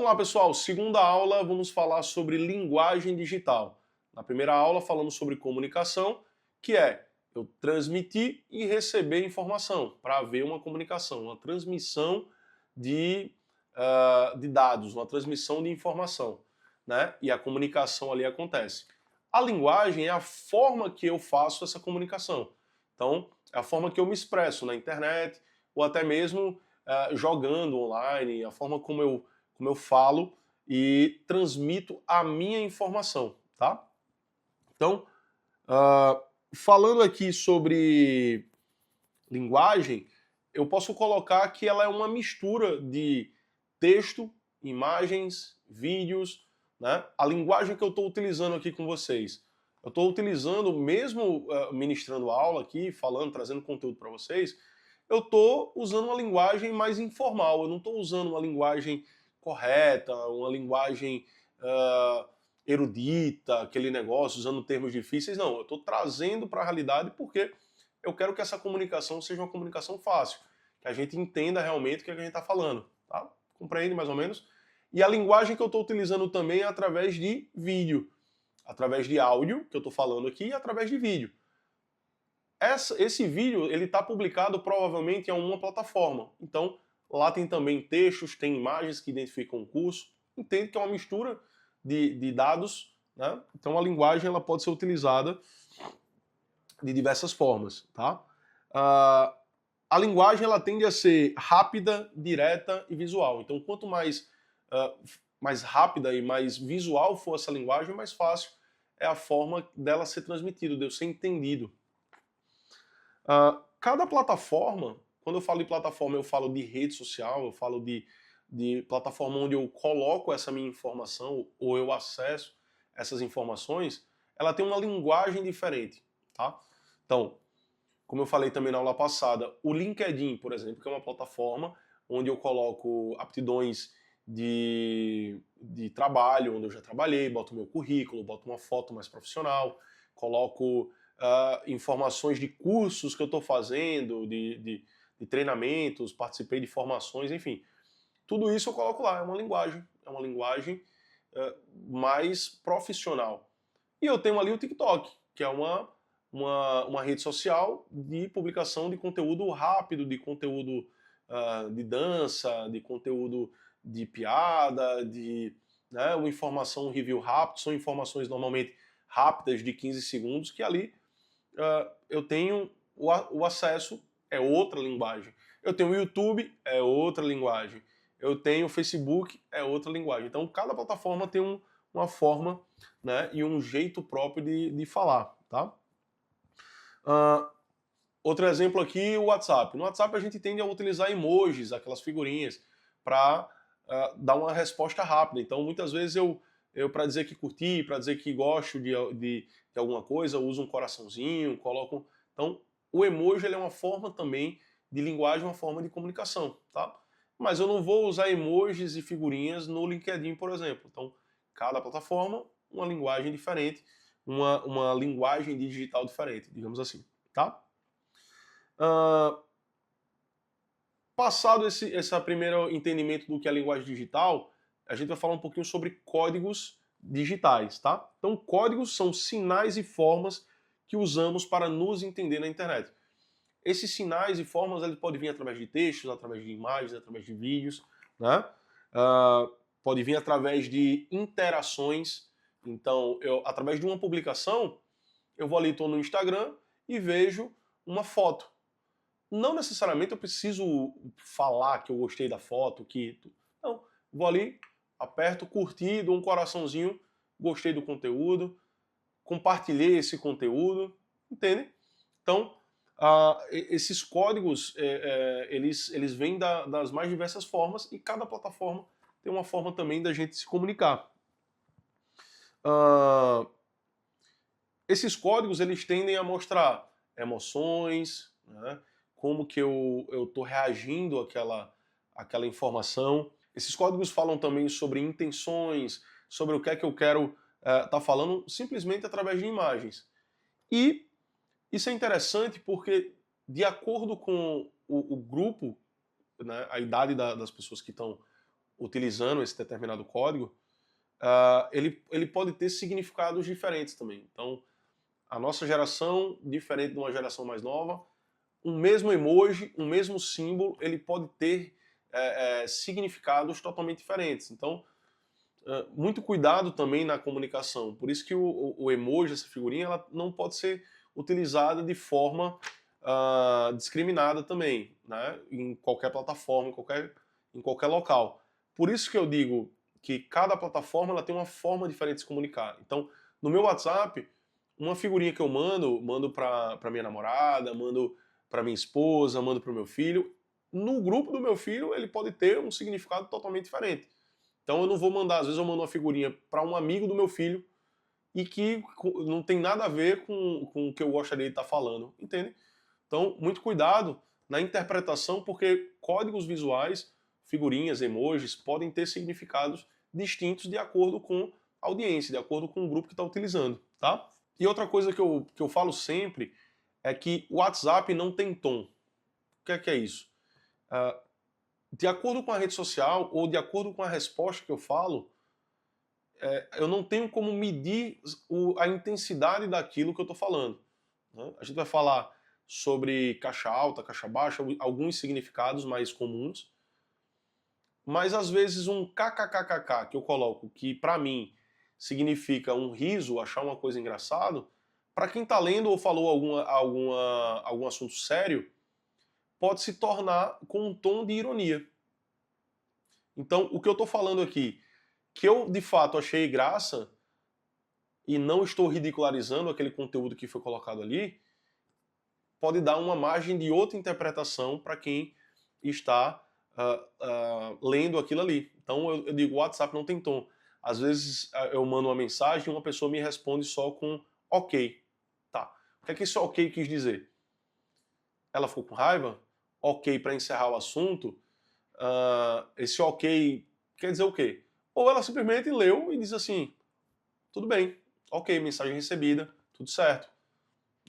Vamos lá, pessoal. Segunda aula, vamos falar sobre linguagem digital. Na primeira aula, falamos sobre comunicação, que é eu transmitir e receber informação, para haver uma comunicação, uma transmissão de dados, uma transmissão de informação, né? E a comunicação ali acontece. A linguagem é a forma que eu faço essa comunicação. Então, é a forma que eu me expresso na internet, ou até mesmo jogando online, a forma como eu falo e transmito a minha informação, tá? Então, falando aqui sobre linguagem, eu posso colocar que ela é uma mistura de texto, imagens, vídeos, né? A linguagem que eu estou utilizando aqui com vocês, eu estou utilizando, mesmo ministrando aula aqui, falando, trazendo conteúdo para vocês, eu estou usando uma linguagem mais informal, eu não estou usando uma linguagem correta, uma linguagem erudita, aquele negócio, usando termos difíceis, não, eu estou trazendo para a realidade porque eu quero que essa comunicação seja uma comunicação fácil, que a gente entenda realmente o que a gente está falando, tá? Compreende mais ou menos? E a linguagem que eu estou utilizando também é através de vídeo, através de áudio, que eu estou falando aqui, e através de vídeo. Esse vídeo ele está publicado provavelmente em alguma plataforma. Então, lá tem também textos, tem imagens que identificam o curso. Entende que é uma mistura de dados, né? Então, a linguagem ela pode ser utilizada de diversas formas, tá? A linguagem ela tende a ser rápida, direta e visual. Então, quanto mais rápida e mais visual for essa linguagem, mais fácil é a forma dela ser transmitida, de eu ser entendido. Cada plataforma, quando eu falo de plataforma, eu falo de rede social, eu falo de plataforma onde eu coloco essa minha informação ou eu acesso essas informações, ela tem uma linguagem diferente, tá? Então, como eu falei também na aula passada, o LinkedIn, por exemplo, que é uma plataforma onde eu coloco aptidões de trabalho, onde eu já trabalhei, boto meu currículo, boto uma foto mais profissional, coloco informações de cursos que eu estou fazendo, de treinamentos, participei de formações, enfim. Tudo isso eu coloco lá, é uma linguagem mais profissional. E eu tenho ali o TikTok, que é uma rede social de publicação de conteúdo rápido, de conteúdo de dança, de conteúdo de piada, né, uma informação, um review rápido, são informações normalmente rápidas de 15 segundos, que ali eu tenho o acesso, é outra linguagem. Eu tenho o YouTube, é outra linguagem. Eu tenho o Facebook, é outra linguagem. Então, cada plataforma tem uma forma, né, e um jeito próprio de falar, tá? Outro exemplo aqui, o WhatsApp. No WhatsApp a gente tende a utilizar emojis, aquelas figurinhas, para dar uma resposta rápida. Então, muitas vezes eu para dizer que curti, para dizer que gosto de alguma coisa, eu uso um coraçãozinho, coloco... Então, o emoji ele é uma forma também de linguagem, uma forma de comunicação, tá? Mas eu não vou usar emojis e figurinhas no LinkedIn, por exemplo. Então, cada plataforma, uma linguagem diferente, uma linguagem digital diferente, digamos assim, tá? Passado esse primeiro entendimento do que é a linguagem digital, a gente vai falar um pouquinho sobre códigos digitais, tá? Então, códigos são sinais e formas que usamos para nos entender na internet. Esses sinais e formas eles podem vir através de textos, através de imagens, através de vídeos, né? Pode vir através de interações. Então, através de uma publicação, eu vou ali, estou no Instagram e vejo uma foto. Não necessariamente eu preciso falar que eu gostei da foto, não, vou ali, aperto, curti, dou um coraçãozinho, gostei do conteúdo, compartilhei esse conteúdo, entende? Então, esses códigos, eles vêm das mais diversas formas e cada plataforma tem uma forma também da gente se comunicar. Esses códigos, eles tendem a mostrar emoções, né? Como que eu estou reagindo àquela informação. Esses códigos falam também sobre intenções, sobre o que é que eu quero estar falando, simplesmente através de imagens. E isso é interessante porque, de acordo com o grupo, né, a idade das pessoas que estão utilizando esse determinado código, ele pode ter significados diferentes também. Então, a nossa geração, diferente de uma geração mais nova, um mesmo emoji, um mesmo símbolo, ele pode ter significados totalmente diferentes. Então, muito cuidado também na comunicação. Por isso que o emoji, essa figurinha, ela não pode ser utilizada de forma discriminada também, né? Em qualquer plataforma, em qualquer local. Por isso que eu digo que cada plataforma ela tem uma forma diferente de se comunicar. Então, no meu WhatsApp, uma figurinha que eu mando para minha namorada, mando para minha esposa, mando para o meu filho. No grupo do meu filho, ele pode ter um significado totalmente diferente. Então eu não vou mandar, às vezes eu mando uma figurinha para um amigo do meu filho e que não tem nada a ver com o que eu gostaria de estar falando, entende? Então, muito cuidado na interpretação, porque códigos visuais, figurinhas, emojis, podem ter significados distintos de acordo com a audiência, de acordo com o grupo que está utilizando, tá? E outra coisa que eu falo sempre é que o WhatsApp não tem tom. O que é isso? De acordo com a rede social ou de acordo com a resposta que eu falo, eu não tenho como medir a intensidade daquilo que eu estou falando, né? A gente vai falar sobre caixa alta, caixa baixa, alguns significados mais comuns, mas às vezes um kkkk que eu coloco, que para mim significa um riso, achar uma coisa engraçada, para quem está lendo ou falou algum assunto sério, pode se tornar com um tom de ironia. Então, o que eu estou falando aqui, que eu de fato achei graça e não estou ridicularizando aquele conteúdo que foi colocado ali, pode dar uma margem de outra interpretação para quem está lendo aquilo ali. Então eu digo, o WhatsApp não tem tom. Às vezes eu mando uma mensagem e uma pessoa me responde só com ok. Tá. O que é que esse ok quis dizer? Ela ficou com raiva? Ok para encerrar o assunto? Esse ok quer dizer o quê? Ou ela simplesmente leu e diz assim, tudo bem, ok, mensagem recebida, tudo certo,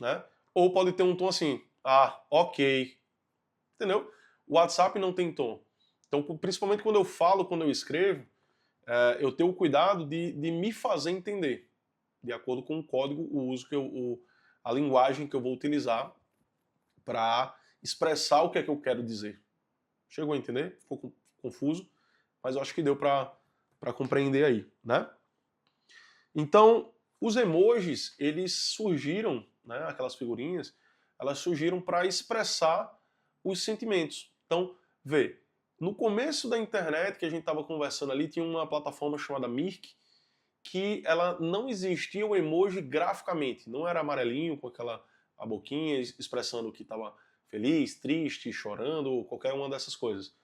né? Ou pode ter um tom assim, ok, entendeu? O WhatsApp não tem tom. Então, principalmente quando eu falo, quando eu escrevo, eu tenho o cuidado de me fazer entender, de acordo com o código, o uso a linguagem que eu vou utilizar para expressar o que é que eu quero dizer. Chegou a entender? Ficou confuso, mas eu acho que deu para compreender aí, né? Então, os emojis, eles surgiram, né, aquelas figurinhas, elas surgiram para expressar os sentimentos. Então, vê, no começo da internet que a gente estava conversando ali, tinha uma plataforma chamada Mirk, que ela não existia o emoji graficamente, não era amarelinho com a boquinha expressando que estava feliz, triste, chorando, qualquer uma dessas coisas.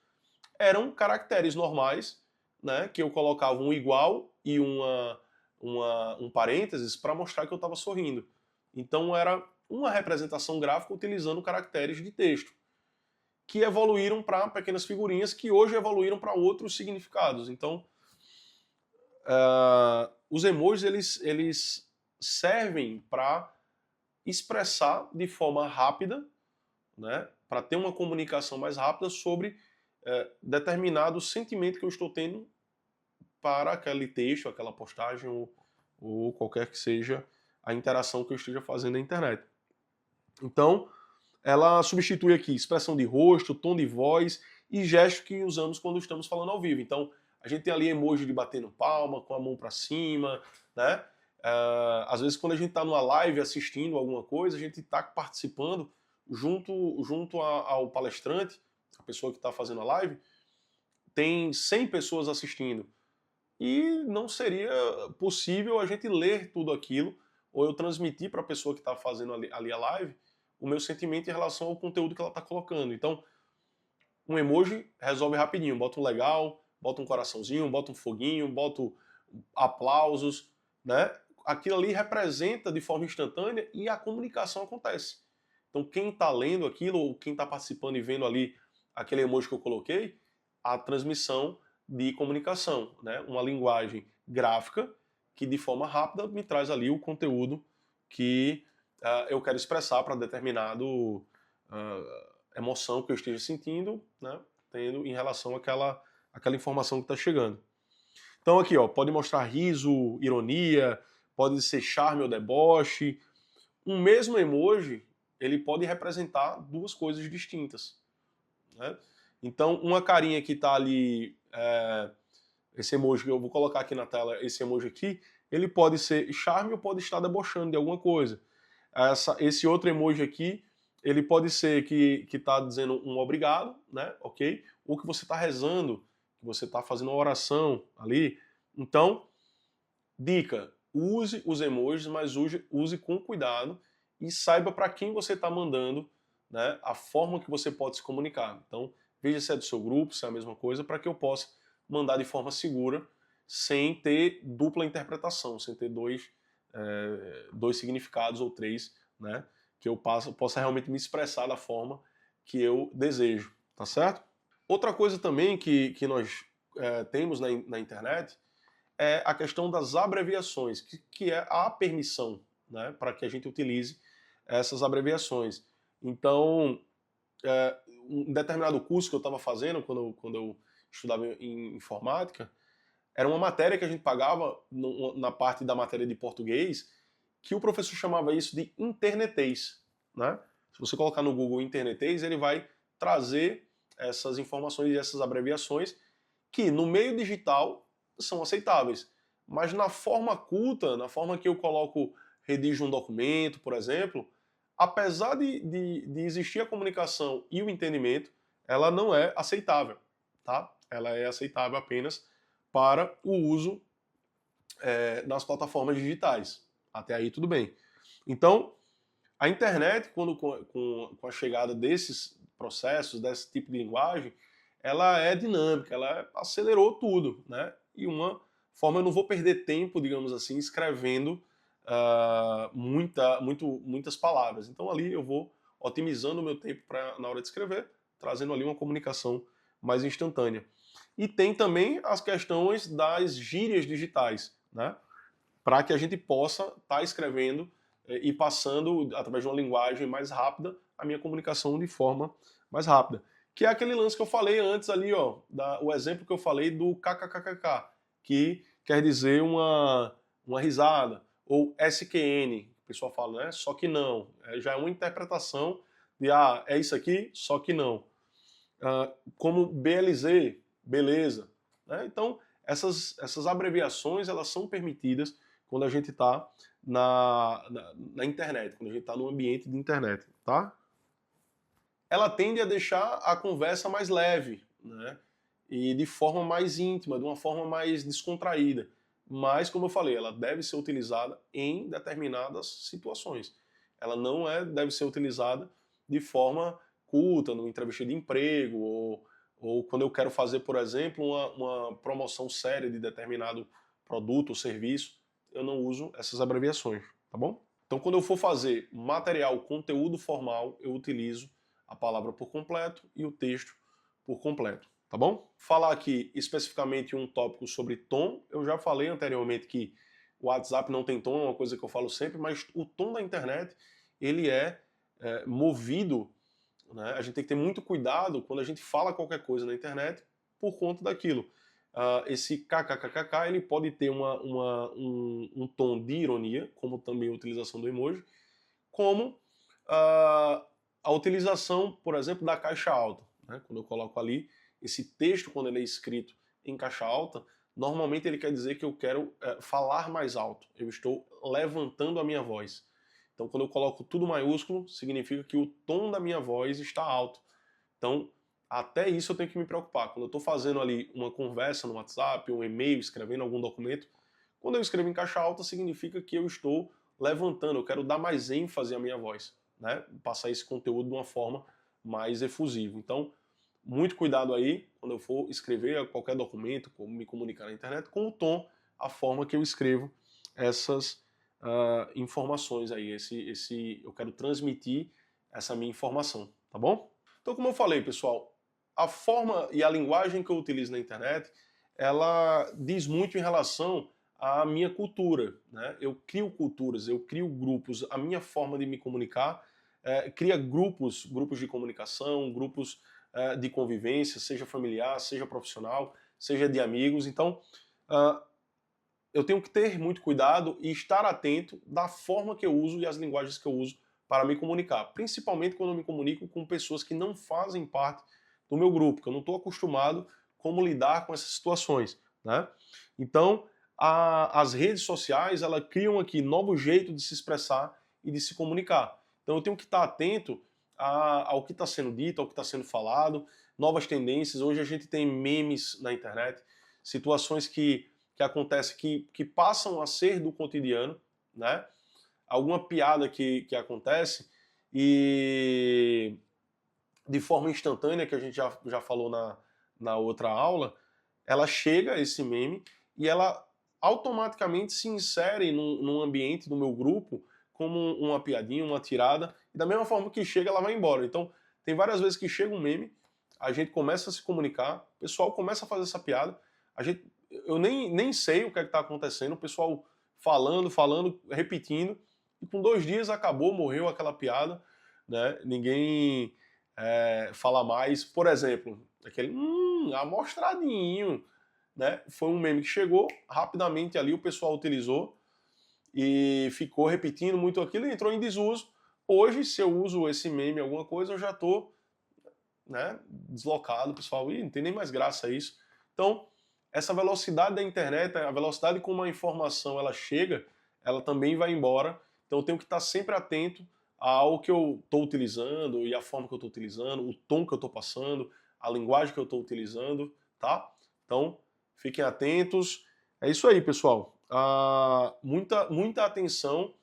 Eram caracteres normais, né, que eu colocava um igual e um parênteses para mostrar que eu estava sorrindo. Então era uma representação gráfica utilizando caracteres de texto, que evoluíram para pequenas figurinhas que hoje evoluíram para outros significados. Então, os emojis eles servem para expressar de forma rápida, né, para ter uma comunicação mais rápida sobre determinado sentimento que eu estou tendo para aquele texto, aquela postagem ou qualquer que seja a interação que eu esteja fazendo na internet. Então, ela substitui aqui expressão de rosto, tom de voz e gesto que usamos quando estamos falando ao vivo. Então, a gente tem ali emoji de batendo palma, com a mão para cima, né? Às vezes, quando a gente está numa live assistindo alguma coisa, a gente está participando junto ao palestrante, a pessoa que está fazendo a live, tem 100 pessoas assistindo. E não seria possível a gente ler tudo aquilo, ou eu transmitir para a pessoa que está fazendo ali a live o meu sentimento em relação ao conteúdo que ela está colocando. Então, um emoji resolve rapidinho. Bota um legal, bota um coraçãozinho, bota um foguinho, bota aplausos, né? Aquilo ali representa de forma instantânea e a comunicação acontece. Então, quem está lendo aquilo, ou quem está participando e vendo ali aquele emoji que eu coloquei, a transmissão de comunicação, né? Uma linguagem gráfica que de forma rápida me traz ali o conteúdo que eu quero expressar para determinado emoção que eu esteja sentindo, né? Tendo em relação aquela informação que está chegando. Então aqui, ó, pode mostrar riso, ironia, pode ser charme ou deboche. Um mesmo emoji, ele pode representar duas coisas distintas, né? Então, uma carinha que está ali, esse emoji que eu vou colocar aqui na tela, esse emoji aqui, ele pode ser charme ou pode estar debochando de alguma coisa. Esse outro emoji aqui, ele pode ser que está dizendo um obrigado, né? Ok? Ou que você está rezando, que você está fazendo uma oração ali. Então, dica, use os emojis, mas use com cuidado e saiba para quem você está mandando, né, a forma que você pode se comunicar. Então, veja se é do seu grupo, se é a mesma coisa, para que eu possa mandar de forma segura, sem ter dupla interpretação, sem ter dois significados ou três, né, que eu possa realmente me expressar da forma que eu desejo, tá certo? Outra coisa também que nós temos na internet é a questão das abreviações, que é a permissão, né, para que a gente utilize essas abreviações. Então, um determinado curso que eu estava fazendo, quando eu estudava em informática, era uma matéria que a gente pagava na parte da matéria de português, que o professor chamava isso de internetês, né? Se você colocar no Google internetês, ele vai trazer essas informações e essas abreviações que no meio digital são aceitáveis. Mas na forma culta, na forma que eu redijo um documento, por exemplo, apesar de existir a comunicação e o entendimento, ela não é aceitável, tá? Ela é aceitável apenas para o uso nas plataformas digitais. Até aí tudo bem. Então, a internet, com a chegada desses processos, desse tipo de linguagem, ela é dinâmica, ela acelerou tudo, né? E uma forma, eu não vou perder tempo, digamos assim, escrevendo muitas palavras. Então ali eu vou otimizando o meu tempo na hora de escrever, trazendo ali uma comunicação mais instantânea. E tem também as questões das gírias digitais, né? Para que a gente possa estar escrevendo e passando, através de uma linguagem mais rápida, a minha comunicação de forma mais rápida. Que é aquele lance que eu falei antes ali, ó, o exemplo que eu falei do kkkk, que quer dizer uma risada, ou SQN, o pessoal fala, né? Só que não. Já é uma interpretação de, é isso aqui, só que não. Como BLZ, beleza. Né? Então, essas abreviações, elas são permitidas quando a gente está na internet, quando a gente está no ambiente de internet, tá? Ela tende a deixar a conversa mais leve, né? E de forma mais íntima, de uma forma mais descontraída. Mas, como eu falei, ela deve ser utilizada em determinadas situações. Ela não deve ser utilizada de forma culta, numa entrevista de emprego, ou quando eu quero fazer, por exemplo, uma promoção séria de determinado produto ou serviço, eu não uso essas abreviações, tá bom? Então, quando eu for fazer material, conteúdo formal, eu utilizo a palavra por completo e o texto por completo, tá bom? Falar aqui especificamente um tópico sobre tom, eu já falei anteriormente que o WhatsApp não tem tom, é uma coisa que eu falo sempre, mas o tom da internet, ele é movido, né? A gente tem que ter muito cuidado quando a gente fala qualquer coisa na internet por conta daquilo. Esse kkkk, ele pode ter um tom de ironia, como também a utilização do emoji, como a utilização, por exemplo, da caixa alta. Né? Quando eu coloco ali, esse texto, quando ele é escrito em caixa alta, normalmente ele quer dizer que eu quero falar mais alto, eu estou levantando a minha voz. Então, quando eu coloco tudo maiúsculo, significa que o tom da minha voz está alto. Então, até isso eu tenho que me preocupar. Quando eu estou fazendo ali uma conversa no WhatsApp, um e-mail, escrevendo algum documento, quando eu escrevo em caixa alta, significa que eu estou levantando, eu quero dar mais ênfase à minha voz, né? Passar esse conteúdo de uma forma mais efusiva. Então, muito cuidado aí quando eu for escrever qualquer documento, como me comunicar na internet, com o tom, a forma que eu escrevo essas informações aí. Eu quero transmitir essa minha informação, tá bom? Então, como eu falei, pessoal, a forma e a linguagem que eu utilizo na internet, ela diz muito em relação à minha cultura, né? Eu crio culturas, eu crio grupos, a minha forma de me comunicar cria grupos de comunicação, grupos de convivência, seja familiar, seja profissional, seja de amigos. Então, eu tenho que ter muito cuidado e estar atento da forma que eu uso e as linguagens que eu uso para me comunicar. Principalmente quando eu me comunico com pessoas que não fazem parte do meu grupo, que eu não estou acostumado como lidar com essas situações, né? Então, as redes sociais, elas criam aqui novos jeitos de se expressar e de se comunicar. Então eu tenho que estar atento ao que está sendo dito, ao que está sendo falado, novas tendências. Hoje a gente tem memes na internet, situações que acontecem que passam a ser do cotidiano, né? Alguma piada que acontece e de forma instantânea, que a gente já falou na outra aula, ela chega, esse meme, e ela automaticamente se insere num ambiente do meu grupo como uma piadinha, uma tirada, e da mesma forma que chega, ela vai embora. Então, tem várias vezes que chega um meme, a gente começa a se comunicar, o pessoal começa a fazer essa piada, eu nem sei o que é que está acontecendo, o pessoal falando, repetindo, e com 2 dias acabou, morreu aquela piada, né? Ninguém fala mais. Por exemplo, aquele amostradinho, né? Foi um meme que chegou, rapidamente ali o pessoal utilizou e ficou repetindo muito aquilo e entrou em desuso. Hoje, se eu uso esse meme em alguma coisa, eu já estou, né, deslocado, pessoal, e não tem nem mais graça isso. Então, essa velocidade da internet, a velocidade como a informação ela chega, ela também vai embora. Então eu tenho que estar sempre atento ao que eu estou utilizando e a forma que eu estou utilizando, o tom que eu estou passando, a linguagem que eu estou utilizando, tá? Então, fiquem atentos. É isso aí, pessoal. Muita atenção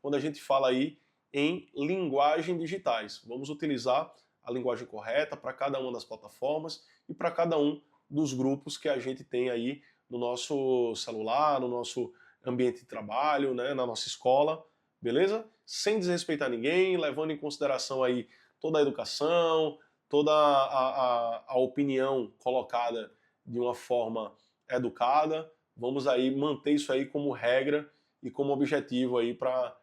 quando a gente fala aí em linguagem digitais. Vamos utilizar a linguagem correta para cada uma das plataformas e para cada um dos grupos que a gente tem aí no nosso celular, no nosso ambiente de trabalho, né, na nossa escola, beleza? Sem desrespeitar ninguém, levando em consideração aí toda a educação, toda a opinião colocada de uma forma educada. Vamos aí manter isso aí como regra e como objetivo aí para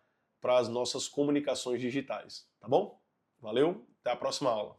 as nossas comunicações digitais, tá bom? Valeu, até a próxima aula.